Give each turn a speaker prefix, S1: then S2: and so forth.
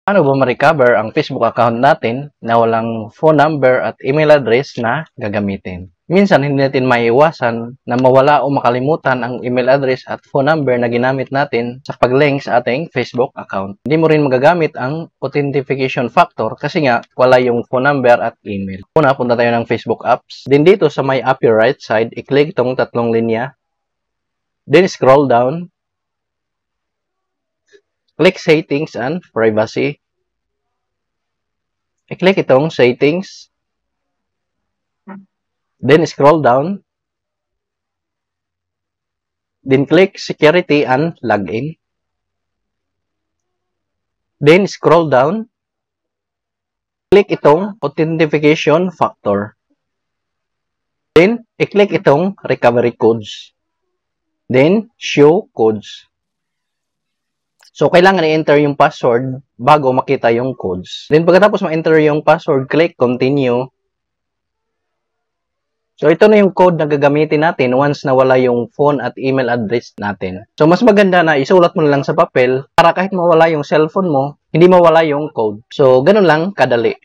S1: Paano ba ma-recover ang Facebook account natin na walang phone number at email address na gagamitin? Minsan, hindi natin maiiwasan na mawala o makalimutan ang email address at phone number na ginamit natin sa pag-link sa ating Facebook account. Hindi mo rin magagamit ang authentication factor kasi nga wala yung phone number at email. Una, punta tayo ng Facebook apps. Then dito sa may upper right side, i-click itong tatlong linya. Then scroll down. Click Settings and Privacy. I-click itong Settings. Then scroll down. Then click Security and Login. Then scroll down. Click itong Authentication Factor. Then i-click itong Recovery Codes. Then Show Codes. So, kailangan i-enter yung password bago makita yung codes. Then, pagkatapos ma-enter yung password, click Continue. So, ito na yung code na gagamitin natin once nawala yung phone at email address natin. So, mas maganda na isulat mo na lang sa papel para kahit mawala yung cellphone mo, hindi mawala yung code. So, ganun lang kadali.